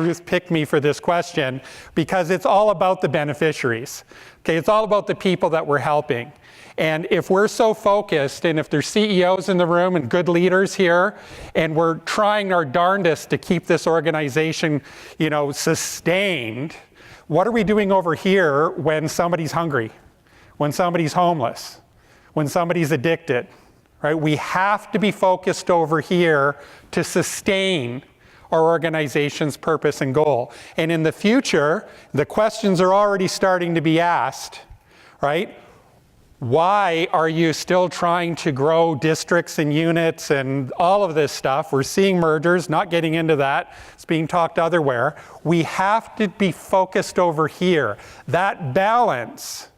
Ruth picked me for this question because it's all about the beneficiaries. Okay, it's all about the people that we're helping. And if we're so focused, and if there's CEOs in the room and good leaders here, and we're trying our darndest to keep this organization, sustained, what are we doing over here when somebody's hungry, when somebody's homeless, when somebody's addicted, right? We have to be focused over here to sustain our organization's purpose and goal. And in the future, the questions are already starting to be asked, right? Why are you still trying to grow districts and units and all of this stuff? We're seeing mergers, not getting into that. It's being talked otherwhere. We have to be focused over here. That balance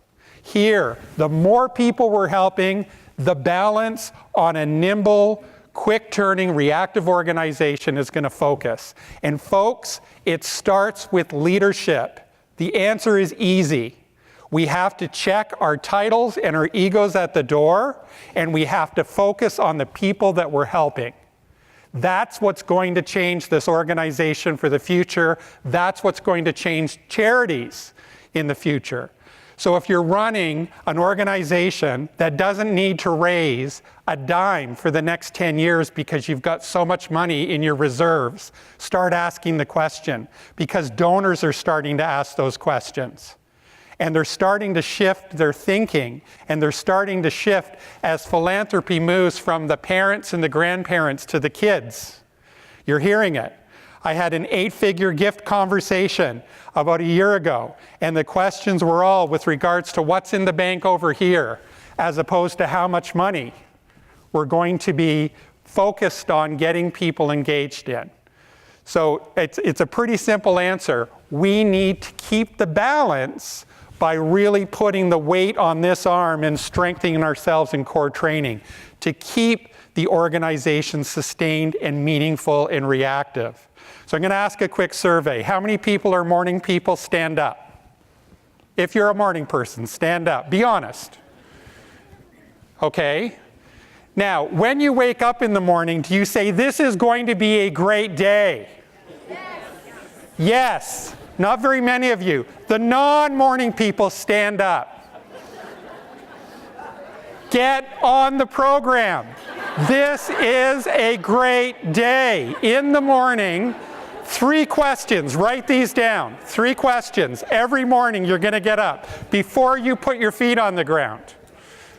here, the more people we're helping, the balance on a nimble, quick-turning, reactive organization is going to focus. And folks, it starts with leadership. The answer is easy. We have to check our titles and our egos at the door, and we have to focus on the people that we're helping. That's what's going to change this organization for the future. That's what's going to change charities in the future. So if you're running an organization that doesn't need to raise a dime for the next 10 years because you've got so much money in your reserves, start asking the question, because donors are starting to ask those questions. And they're starting to shift their thinking, and they're starting to shift as philanthropy moves from the parents and the grandparents to the kids. You're hearing it. I had an 8-figure gift conversation about a year ago, and the questions were all with regards to what's in the bank over here, as opposed to how much money we're going to be focused on getting people engaged in. So it's a pretty simple answer. We need to keep the balance by really putting the weight on this arm and strengthening ourselves in core training to keep the organization sustained and meaningful and reactive. So I'm going to ask a quick survey. How many people are morning people? Stand up. If you're a morning person, stand up. Be honest. Okay. Now, when you wake up in the morning, do you say, this is going to be a great day? Yes. Yes. Not very many of you. The non-morning people, stand up. Get on the program. This is a great day. In the morning, 3 questions. Write these down. 3 questions. Every morning you're going to get up before you put your feet on the ground.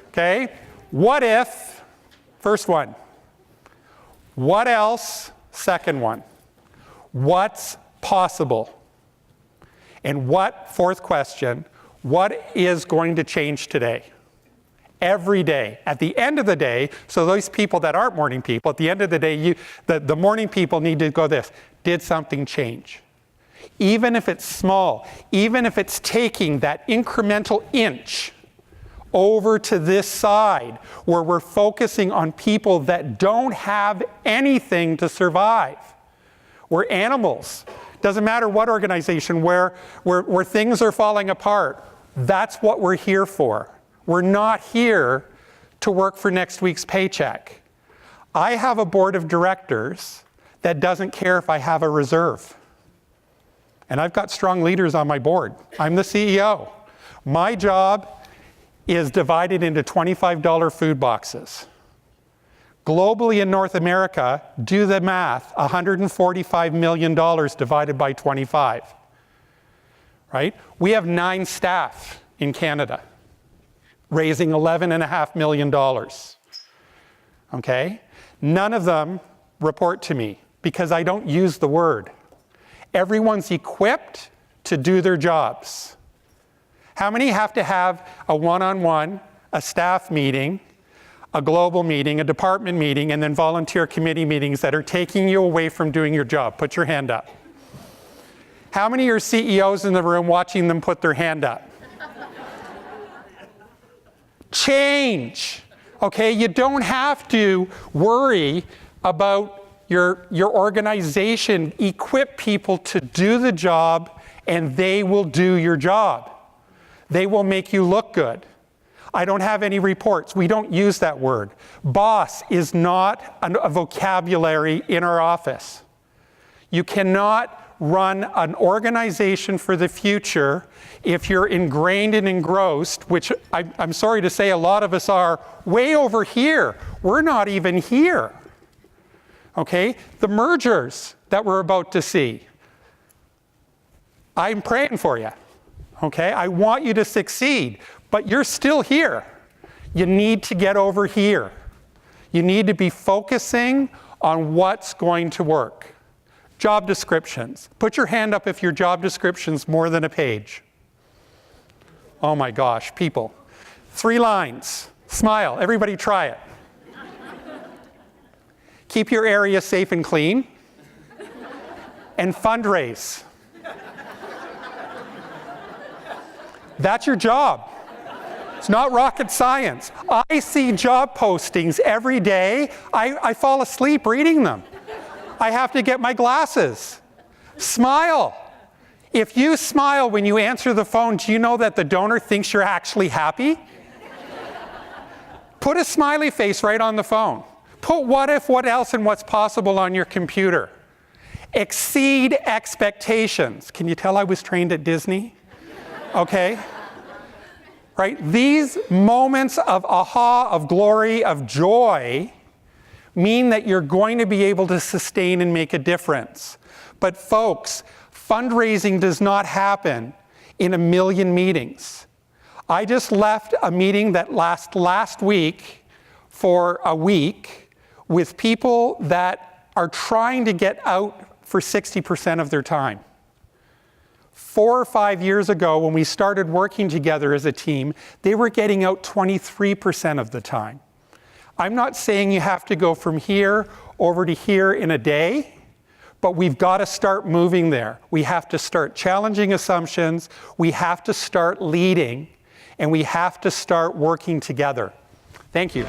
Okay? What if? First one. What else? Second one. What's possible? And what, fourth question, what is going to change today? Every day. At the end of the day, so those people that aren't morning people, at the end of the day, the morning people need to go this. Did something change? Even if it's small, even if it's taking that incremental inch over to this side where we're focusing on people that don't have anything to survive. We're animals. Doesn't matter what organization, where things are falling apart. That's what we're here for. We're not here to work for next week's paycheck. I have a board of directors that doesn't care if I have a reserve. And I've got strong leaders on my board. I'm the CEO. My job is divided into $25 food boxes. Globally in North America, do the math, $145 million divided by 25, right? We have 9 staff in Canada, raising $11.5 million, okay? None of them report to me because I don't use the word. Everyone's equipped to do their jobs. How many have to have a one-on-one, a staff meeting, a global meeting, a department meeting, and then volunteer committee meetings that are taking you away from doing your job? Put your hand up. How many are CEOs in the room watching them put their hand up? Change. Okay, you don't have to worry about your organization. Equip people to do the job, and they will do your job. They will make you look good. I don't have any reports. We don't use that word. Boss is not a vocabulary in our office. You cannot run an organization for the future if you're ingrained and engrossed, which I'm sorry to say a lot of us are, way over here. We're not even here. Okay? The mergers that we're about to see, I'm praying for you. Okay? I want you to succeed, but you're still here. You need to get over here. You need to be focusing on what's going to work. Job descriptions. Put your hand up if your job description's more than a page. Oh my gosh, people. 3 lines. Smile. Everybody try it. Keep your area safe and clean. And fundraise. That's your job. It's not rocket science. I see job postings every day. I fall asleep reading them. I have to get my glasses. Smile. If you smile when you answer the phone, do you know that the donor thinks you're actually happy? Put a smiley face right on the phone. Put what if, what else, and what's possible on your computer. Exceed expectations. Can you tell I was trained at Disney? Okay. Right? These moments of aha, of glory, of joy mean that you're going to be able to sustain and make a difference. But folks, fundraising does not happen in a million meetings. I just left a meeting that last week for a week with people that are trying to get out for 60% of their time. 4 or 5 years ago, when we started working together as a team, they were getting out 23% of the time. I'm not saying you have to go from here over to here in a day, but we've got to start moving there. We have to start challenging assumptions, we have to start leading, and we have to start working together. Thank you.